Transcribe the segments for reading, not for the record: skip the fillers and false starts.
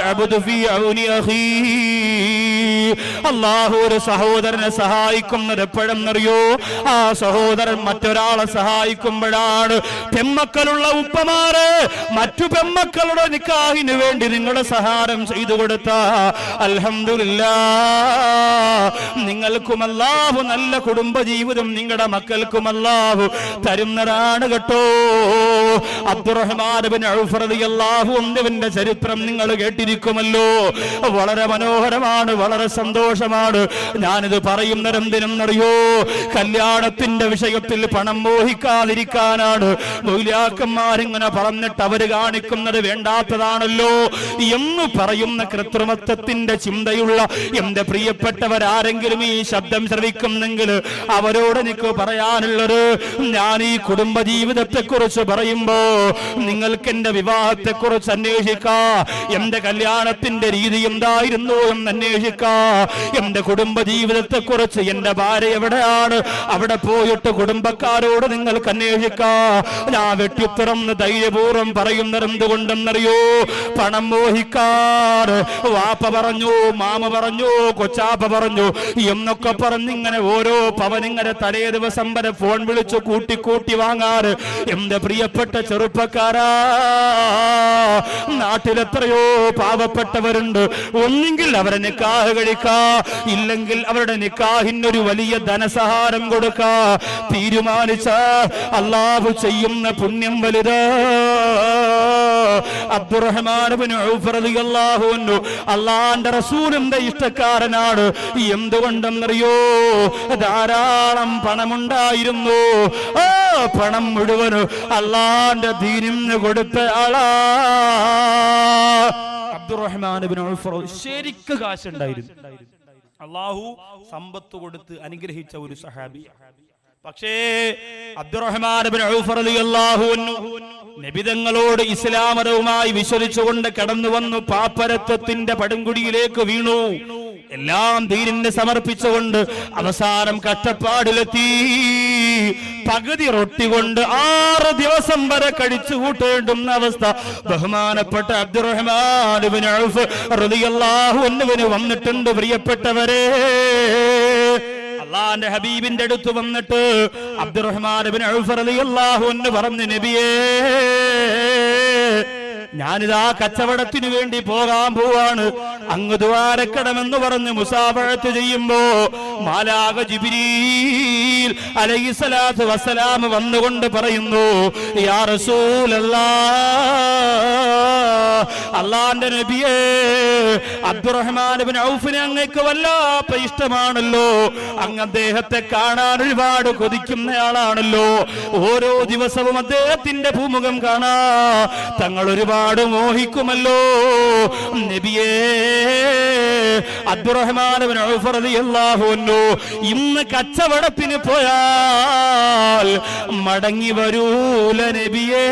അൽഅബ്ദു ഫീ ഔനി അഖീ. അല്ലാഹു ഒരു സഹോദരനെ സഹായിക്കുന്നത് എപ്പോഴെന്നറിയോ? ആ സഹോദരൻ മറ്റൊരാളെ സഹായിക്കുമ്പോഴാണ്. പെമ്മക്കളുള്ള ഉപ്പമാര് മറ്റു പെമ്മക്കളുടെ നിക്കാഹിന് വേണ്ടി നിങ്ങളുടെ സഹായം ചെയ്തു കൊടുത്ത അൽഹംദുലില്ലാഹ് നിങ്ങൾക്കും അല്ലാഹു നല്ല കുടുംബജീവിതം നിങ്ങളുടെ മക്കൾക്കും അല്ലാഹു തരുന്നതാണ് കേട്ടോ. അബ്ദുറഹ്മാൻ ഇബ്നു ഔഫ് റളിയല്ലാഹു അൻഹുവിന്റെ ചരിത്രം നിങ്ങൾ കേട്ടിരിക്കുമല്ലോ. വളരെ മനോഹരമാണ്, വളരെ സന്തോഷമാണ്. ഞാനിത് പറയുന്നതെന്തിനെന്നറിയോ? കല്യാണത്തിന്റെ വിഷയത്തിൽ പണം മോഹിക്കാതിരിക്കാനാണ്. മൗലിയാക്കന്മാരിങ്ങനെ പറഞ്ഞിട്ട് അവര് കാണിക്കുന്നത് വേണ്ടാത്തതാണല്ലോ എന്ന് പറയുന്ന കൃത്രിമത്വത്തിന്റെ ചിന്തയുള്ള എന്റെ പ്രിയപ്പെട്ടവരാരെങ്കിലും ഈ ശബ്ദം ശ്രവിക്കുന്നെങ്കിൽ അവരോട് എനിക്ക് പറയാനുള്ളത്, ഞാൻ ഈ കുടുംബജീവിതത്തെ കുറിച്ച് പറയുമ്പോ നിങ്ങൾക്ക് എന്റെ വിവാഹത്തെ കുറിച്ച് അന്വേഷിക്കാ, എന്റെ കല്യാണത്തിന്റെ രീതി എന്തായിരുന്നു എന്ന് അന്വേഷിക്കാ, എന്റെ കുടുംബജീവിതത്തെ കുറിച്ച് എന്റെ ഭാര്യ എവിടെയാണ് അവിടെ പോയിട്ട് കുടുംബക്കാരോട് നിങ്ങൾക്ക് അന്വേഷിക്കാ. ഞാൻ വെട്ടിത്തുറന്ന് ധൈര്യപൂർവ്വം പറയുന്നത് എന്തുകൊണ്ടെന്നറിയോ? പണം മോഹിക്കാറ് വാപ്പ പറഞ്ഞു, മാമ പറഞ്ഞു, കൊച്ചാപ്പ പറഞ്ഞു എന്നൊക്കെ പറഞ്ഞിങ്ങനെ ഓരോ പവനിങ്ങനെ തലേ ദിവസം വരെ ഫോൺ വിളിച്ചു കൂട്ടി വാങ്ങാറ്. എന്റെ പ്രിയപ്പെട്ട ചെറുപ്പക്കാരാ, നാട്ടിലെത്രയോ പാവപ്പെട്ടവരുണ്ട്. ഒന്നെങ്കിൽ അവരെ നിക്കാഹ് കഴിക്കാ, ഇല്ലെങ്കിൽ അവരുടെ നിക്കാഹിനൊരു വലിയ ധനസഹാരം കൊടുക്കാ. തീരുമാനിച്ച അല്ലാഹു ചെയ്യുന്ന പുണ്യം വലുതാ. അബ്ദുറഹ്മാൻ ഇബ്നു ഔഫ് റളിയല്ലാഹു അൻഹു അല്ലാഹുവിന്റെ റസൂലിന്റെ ഇഷ്ടക്കാരനാണ്. എന്തുകൊണ്ടെന്നറിയോ? ധാരാളം പണമുണ്ടായിരുന്നു. ആ പണം മുഴുവനും അല്ലാഹുവിന്റെ ദീനിന് കൊടുത്ത ആളാ അബ്ദുറഹ്മാൻ ഇബ്നു ഔഫ്. ശരിക്ക് കാശുണ്ടായിരുന്നു. അല്ലാഹു സമ്പത്ത് കൊടുത്ത് അനുഗ്രഹിച്ച ഒരു സഹാബി. പക്ഷേ അബ്ദുറഹ്മാൻ ഇബ്നു ഔഫ് റളിയല്ലാഹു അൻഹു നബിതങ്ങളോട് ഇസ്ലാം മതവുമായി വിശ്വസിച്ചുകൊണ്ട് കടന്നു വന്നു പാപ്പരത്വത്തിന്റെ പടുംകുടിയിലേക്ക് വീണു. എല്ലാം ദീനിന് സമർപ്പിച്ചുകൊണ്ട് അവസാനം കഷ്ടപ്പാടിലെത്തി. പകുതി റൊട്ടി കൊണ്ട് 6 ദിവസം വരെ കഴിച്ചു കൂട്ടേണ്ടുന്ന അവസ്ഥ ബഹുമാനപ്പെട്ട അബ്ദുറഹ്മാൻ ഇബ്നു ഔഫ് റളിയല്ലാഹു അൻഹുവിന് വന്നിട്ടുണ്ട്. പ്രിയപ്പെട്ടവരെ, അല്ലാഹുവിന്റെ ഹബീബിന്റെ അടുത്ത് വന്നിട്ട് അബ്ദുറഹ്മാൻ ഇബ്നു ഔഫ് റളിയല്ലാഹു അൻഹു പറഞ്ഞു, നബിയേ, ഞാനിതാ കച്ചവടത്തിന് വേണ്ടി പോകാൻ പോവാണ്, അങ്ങ് ദ്വാരക്കണമെന്ന് പറഞ്ഞ് മുസാഫഹത്ത് ചെയ്യുമ്പോ മാലാഖ ജിബ്രീൽ അലൈഹിസ്സലാത്തു വസ്സലാം വന്നുകൊണ്ട് പറയുന്നു, യാ റസൂലല്ലാഹ്, അല്ലാഹുവിന്റെ നബിയേ, അബ്ദുറഹ്മാൻ ഇബ്നു ഔഫിനെ അങ്ങേക്ക് വല്ലാത്ത ഇഷ്ടമാണല്ലോ, അങ്ങ് അദ്ദേഹത്തെ കാണാൻ ഒരുപാട് കൊതിക്കുന്നയാളാണല്ലോ, ഓരോ ദിവസവും അദ്ദേഹത്തിന്റെ ഭൂമുഖം കാണാ തങ്ങൾ ഒരുപാട് മോഹിക്കുമല്ലോ. നബിയേ, അബ്ദുറഹ്മാൻ ഇബ്നു ഔഫ് റളിയല്ലാഹു അൻഹു ഇന്ന് കച്ചവടത്തിന് പോയാൽ മടങ്ങി വരൂല നബിയേ,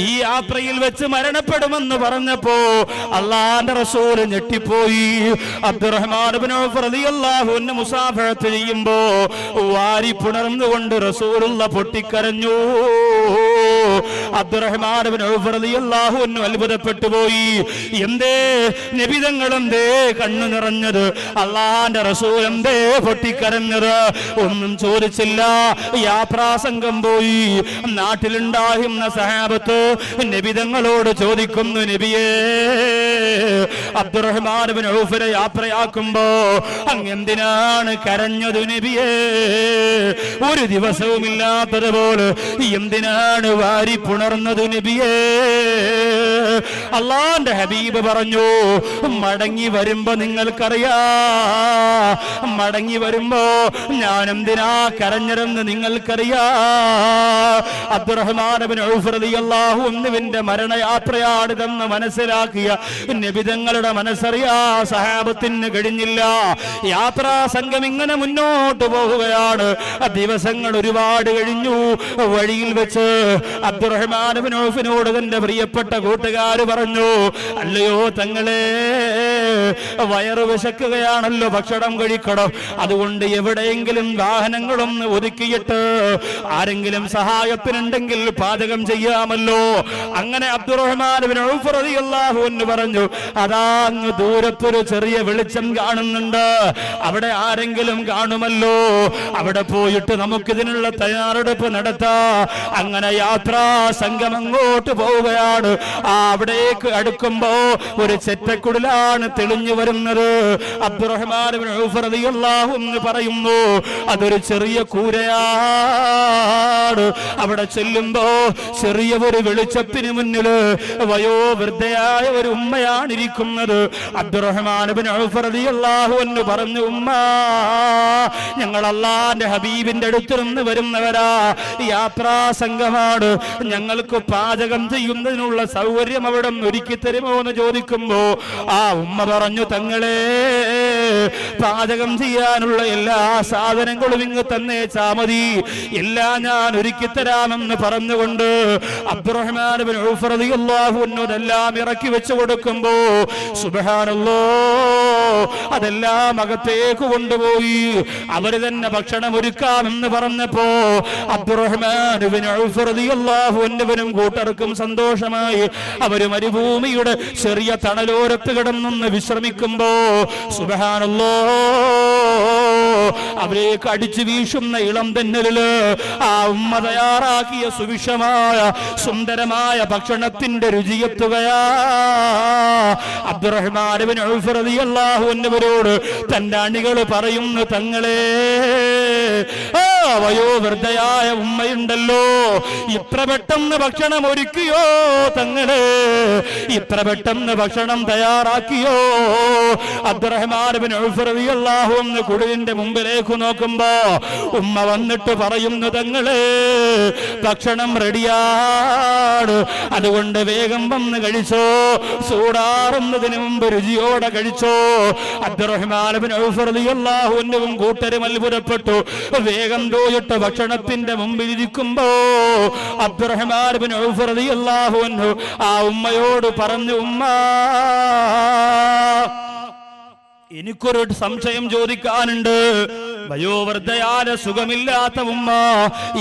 ഈ യാത്രയിൽ വെച്ച് മരണപ്പെടുമെന്ന് പറഞ്ഞപ്പോ അല്ലാഹുവിന്റെ റസൂൽ ഞെട്ടിപ്പോയി. അബ്ദുറഹ്മാൻ ഇബ്നു ഔഫ് റളിയല്ലാഹു അൻഹു മുസാഫഹത്ത് ചെയ്യുമ്പോ വാരി പുണർന്നുകൊണ്ട് റസൂലുള്ള പൊട്ടിക്കരഞ്ഞു. അബ്ദുറഹ്മാൻ ഇബ്നു ഔഫ് റളിയല്ലാഹു അൻഹു അത്ഭുതപ്പെട്ടു പോയി. എന്തേ നബി തങ്ങൾ എന്തേ കണ്ണു നിറഞ്ഞത്? അല്ലാഹുവിന്റെ റസൂൽ എന്തേ പൊട്ടിക്കരഞ്ഞത്? ഒന്നും ചോദിച്ചില്ല. യാത്രാസംഘം പോയി. നാട്ടിലുണ്ടായിരുന്ന സഹാബത്ത് നബി തങ്ങളോട് ചോദിക്കുന്നു, നബിയേ, അബ്ദുറഹ്മാൻ ഇബ്നു ഔഫിനെ യാത്രയാക്കുമ്പോ അങ്ങ് എന്തിനാണ് കരഞ്ഞത് നബിയേ? ഒരു ദിവസവും ഇല്ലാത്തതുപോലെ എന്തിനാണ് വാരി പുണർന്നത് നബിയേ? അല്ലാഹുവിന്റെ ഹബീബ് പറഞ്ഞു, മടങ്ങി വരുമ്പോ നിങ്ങൾക്കറിയാ, മടങ്ങി വരുമ്പോ ഞാൻ എന്തിനാ കരഞ്ഞതെന്ന് നിങ്ങൾക്കറിയാ. അബ്ദുറഹ്മാൻ ഇബ്നു ഔഫ് റളിയല്ലാഹു അൻഹുവിന്റെ മരണയാത്രയാണിതെന്ന് മനസ്സിലാക്കിയ നബിതങ്ങളുടെ മനസ്സറിയാ സഹാബത്തിന് കഴിഞ്ഞില്ല. യാത്രാ സംഘം ഇങ്ങനെ മുന്നോട്ട് പോവുകയാണ്. ദിവസങ്ങൾ ഒരുപാട് കഴിഞ്ഞു. വഴിയിൽ വെച്ച് അബ്ദുറഹ്മാൻ ഇബ്നു ഔഫിനോട് തന്റെ പ്രിയപ്പെട്ട കൂട്ടുകാർ പറഞ്ഞു, അല്ലയോ തങ്ങളെ, വയറ് വിശക്കുകയാണല്ലോ, ഭക്ഷണം കഴിക്കണം. അതുകൊണ്ട് എവിടെയെങ്കിലും വാഹനങ്ങളൊന്ന് ഒതുക്കിയിട്ട് ആരെങ്കിലും സഹായത്തിനുണ്ടെങ്കിൽ പാചകം ചെയ്യാമല്ലോ. അങ്ങനെ അബ്ദുറഹ്മാൻ ഇബ്നു ഔഫ് റളിയല്ലാഹു അൻഹു പറഞ്ഞു, അതാ അങ്ങ് ദൂരത്തൊരു ചെറിയ വെളിച്ചം കാണുന്നുണ്ട്, അവിടെ ആരെങ്കിലും കാണുമല്ലോ, അവിടെ പോയിട്ട് നമുക്കിതിനുള്ള തയ്യാറെടുപ്പ് നടത്താം. അങ്ങനെ യാത്രാ സംഘം അങ്ങോട്ട് പോവുകയാണ്. അവിടേക്ക് അടുക്കുമ്പോ ഒരു ചെറ്റക്കുടിലാണ് തെളിഞ്ഞു വരുന്നത്. അബ്ദുറഹ്മാൻ ഇബ്നു ഔഫ് റളിയല്ലാഹു അൻഹു പറയുന്നു, അതൊരു ചെറിയ കൂരയാണ്. അവിടെ ചെല്ലുമ്പോ ചെറിയ ഒരു വെളിച്ചത്തിന് മുന്നില് വയോവൃദ്ധയായ ഒരു ഉമ്മയാണ് ഇരിക്കുന്നത്. അബ്ദുറഹ്മാൻ ഇബ്നു ഔഫ് റളിയല്ലാഹു അൻഹു പറഞ്ഞു, ഉമ്മ, ഞങ്ങൾ അല്ലാഹുവിന്റെ ഹബീബിന്റെ അടുത്ത് നിന്ന് വരുന്നവരാ, യാത്രാ സംഘമാണ്, ഞങ്ങൾക്ക് പാചകം ചെയ്യുന്നതിനുള്ള സൗകര്യം അവിടെ ഒരുക്കി തരുമോ എന്ന് ചോദിക്കുമ്പോ ആ ഉമ്മ പറഞ്ഞു, തങ്ങളെ, പാചകം ചെയ്യാനുള്ള എല്ലാ സാധനങ്ങളും ഇങ്ങ് തന്നേച്ചാ മതി, എല്ലാം ഞാൻ ഒരുക്കി തരാമെന്ന് പറഞ്ഞുകൊണ്ട് അബ്ദുറഹ്മാൻ ഇബ്നു ഔഫ് റളിയല്ലാഹു അൻഹു എല്ലാം ഇറക്കി വെച്ചു കൊടുക്കുമ്പോ സുബ്ഹാനല്ലാഹ്, അതെല്ലാം അകത്തേക്ക് കൊണ്ടുപോയി അവര് തന്നെ ഭക്ഷണം ഒരുക്കാമെന്ന് പറഞ്ഞപ്പോ അബ്ദുറഹ്മാൻ ഇബ്നു ഔഫ് റളിയല്ലാഹു അൻഹുവിനും കൂട്ടർക്കും സന്തോഷമായി. അവര് മരുഭൂമിയുടെ ചെറിയ തണലോരത്ത് കിടന്നൊന്ന് വിശ്രമിക്കുമ്പോ സുബ്ഹാനല്ലാഹ്, അവരേക്ക് അടിച്ചു വീശുന്ന ഇളം തെന്നലില് ആ ഉമ്മ തയ്യാറാക്കിയ സുവിശമായ സുന്ദരമായ ഭക്ഷണത്തിന്റെ രുചിയെത്തുകയാ. അബ്ദുറഹ്മാൻ ഇബ്നു ഔഫ് റളിയല്ലാഹു അൻഹുവരോട് തന്റെ അണികൾ പറയുന്നു, തങ്ങളെ, വയോവൃദ്ധയായ ഉമ്മയുണ്ടല്ലോ, ഇത്ര പെട്ടെന്ന് ഭക്ഷണം ഒരുക്കിയോ തങ്ങളെ, ഇത്ര പെട്ടെന്ന് ഭക്ഷണം തയ്യാറാക്കിയോ? അബ്ദുറഹ്മാൻ ഇബ്നു ഔഫ് റളിയല്ലാഹു അൻഹു കുടിലിന്റെ മുമ്പിലേക്ക് നോക്കുമ്പോ ഉമ്മ വന്നിട്ട് പറയുന്നു, തങ്ങളെ, ഭക്ഷണം റെഡിയാണ്, അതുകൊണ്ട് വേഗം വന്ന് കഴിച്ചോ, ചൂടാറുന്നതിന് മുമ്പ് രുചിയോടെ കഴിച്ചോ. അബ്ദുറഹ്മാൻ ഇബ്നു ഔഫ് റളിയല്ലാഹു അൻഹുവും കൂട്ടരും അത്ഭുതപ്പെട്ടു. വേഗം പോയിട്ട് ഭക്ഷണത്തിന്റെ മുമ്പിൽ ഇരിക്കുമ്പോ അബ്ദുറഹ്മാൻ ഇബ്നു ഔഫ് റളിയല്ലാഹു അൻഹു ആ ഉമ്മയോട് പറഞ്ഞു, ഉമ്മ, എനിക്കൊരു സംശയം ചോദിക്കാനുണ്ട്. വയോവൃദ്ധയായ സുഖമില്ലാത്ത ഉമ്മ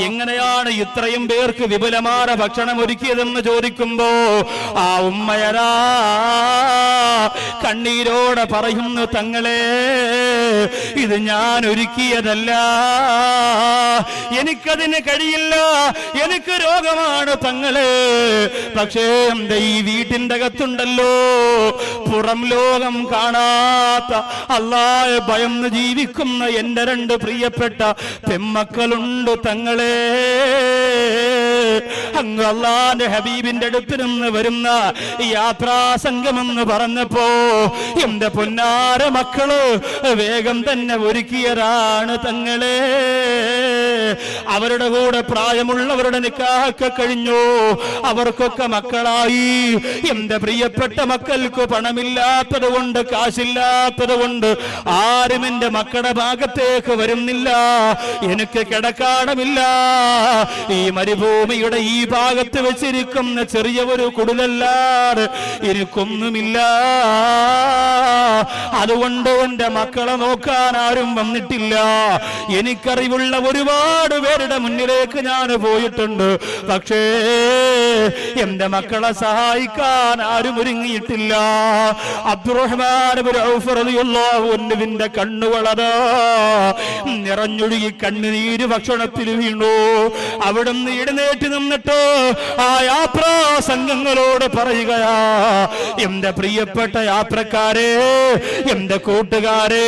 എങ്ങനെയാണ് ഇത്രയും പേർക്ക് വിപുലമായ ഭക്ഷണം ഒരുക്കിയതെന്ന് ചോദിക്കുമ്പോ ആ ഉമ്മയരാ കണ്ണീരോടെ പറയുന്നു, തങ്ങളെ, ഇത് ഞാൻ ഒരുക്കിയതല്ല, എനിക്കതിന് കഴിയില്ല, എനിക്ക് രോഗമാണ് തങ്ങളെ. പക്ഷേ എന്റെ ഈ വീട്ടിന്റെ അകത്തുണ്ടല്ലോ, പുറം ലോകം കാണാത്ത അല്ലാഹുവെ ഭയന്ന് ജീവിക്കുന്ന എന്റെ രണ്ട് പ്രിയപ്പെട്ട പെമ്മക്കളുണ്ട് തങ്ങളെ. അങ്ങ് അല്ലാഹുവിന്റെ ഹബീബിന്റെ അടുത്ത് നിന്ന് വരുന്ന യാത്രാ സംഘമെന്ന് പറഞ്ഞപ്പോ എന്റെ പൊന്നാര മക്കള് വേഗം തന്നെ ഒരുക്കിയതാണ് തങ്ങളെ. അവരുടെ കൂടെ പ്രായമുള്ളവരുടെ നിക്കാഹൊക്കെ കഴിഞ്ഞു, അവർക്കൊക്കെ മക്കളായി. എന്റെ പ്രിയപ്പെട്ട മക്കൾക്ക് പണമില്ലാത്തത് കൊണ്ട്, കാശില്ലാത്തത് കൊണ്ട് ആരും എന്റെ മക്കളുടെ ഭാഗത്തേക്ക് വരുന്നില്ല. എനിക്ക് കിടക്കാണമില്ല. ഈ മരുഭൂമിയുടെ ഈ ഭാഗത്ത് വെച്ചിരിക്കുന്ന ചെറിയ ഒരു കുടിലല്ലാതെ എനിക്കൊന്നുമില്ല. അതുകൊണ്ട് എന്റെ മക്കളെ നോക്കാൻ ആരും വന്നിട്ടില്ല. എനിക്കറിവുള്ള ഒരുപാട് പേരുടെ മുന്നിലേക്ക് ഞാൻ പോയിട്ടുണ്ട്, പക്ഷേ എന്റെ മക്കളെ സഹായിക്കാൻ ആരും ഒരുങ്ങിയിട്ടില്ല. അബ്ദുറഹ്മാൻ ഇബ്നു ഔഫ് റളിയല്ലാഹു അൻഹുവിന്റെ കണ്ണുകളതാ നിറഞ്ഞൊഴുകി കണ്ണുനീര് ഭക്ഷണത്തിൽ വീണു. അവിടുന്ന് എഴുന്നേറ്റ് നിന്നിട്ട് ആ യാത്രാ സംഘങ്ങളോട് പറയുകയാ, എന്റെ പ്രിയപ്പെട്ട യാത്രക്കാരെ, എന്റെ കൂട്ടുകാരെ,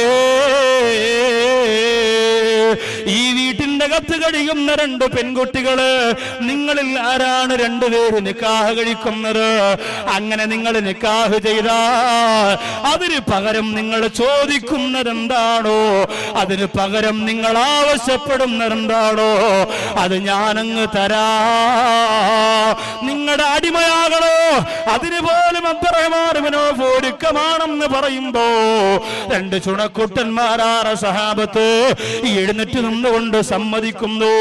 ഈ വീട്ടിന്റെ അകത്ത് കഴിയുന്ന രണ്ട് പെൺകുട്ടികള്, നിങ്ങളിൽ ആരാണ് രണ്ടുപേര് നിക്കാഹ് കഴിക്കുന്നത്? അങ്ങനെ നിങ്ങൾ നിക്കാഹ് ചെയ്താൽ അതിന് പകരം നിങ്ങൾ ചോദിക്കുന്നതെന്താണോ, അതിന് പകരം നിങ്ങൾ ആവശ്യപ്പെടുന്നതെന്താണോ, അത് ഞാനങ്ങ് തരാ. നിങ്ങളുടെ അടിമയാകണോ? അതിന് പോലും അബ്ദുറഹ്മാൻ ഇബ്നു ഔഫ് ഒരുക്കമാണെന്ന് പറയുമ്പോ രണ്ട് ചുണക്കുട്ടന്മാരായ സഹാബത്ത് എഴുന്നേറ്റ് നിന്നുകൊണ്ട് സമ്മതിക്കുന്നു.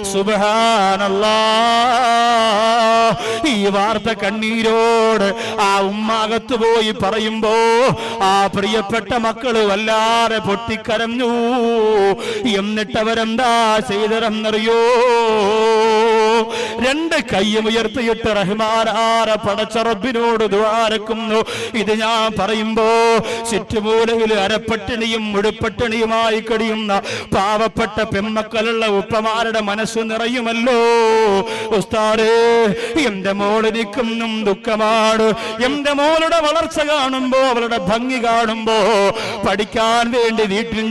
സുബ്ഹാനല്ലാഹ്. ഈ വാർത്ത കണ്ണീരോട് ആ ഉമ്മ അകത്തു പോയി പറയുമ്പോ ആ പ്രിയപ്പെട്ട മക്കള് വല്ലാതെ പൊട്ടിക്കരഞ്ഞു. എന്നിട്ട് അവരെന്താ ചെയ്തതെന്നറിയോ? രണ്ട് കൈയും ഉയർത്തിയിട്ട് റഹ്മാനായ പടച്ച റബ്ബിനോട് ദുആരക്കുന്നു. ഇത് ഞാൻ പറയുമ്പോ ചുറ്റുമൂലയിൽ അരപ്പട്ടിണിയും മുഴുപ്പട്ടിണിയുമായി കഴിയുന്ന പാവപ്പെട്ട പെമ്മക്കളുള്ള ഉപ്പമാരുടെ മനസ്സ് നിറയുമല്ലോ. ഉസ്താദേ, എന്റെ മോളിനിക്കുന്നും ദുഃഖമാണ്. എന്റെ മോളുടെ വളർച്ച കാണുമ്പോ, അവളുടെ ഭംഗി കാണുമ്പോ, പഠിക്കാൻ വേണ്ടി വീട്ടിൽ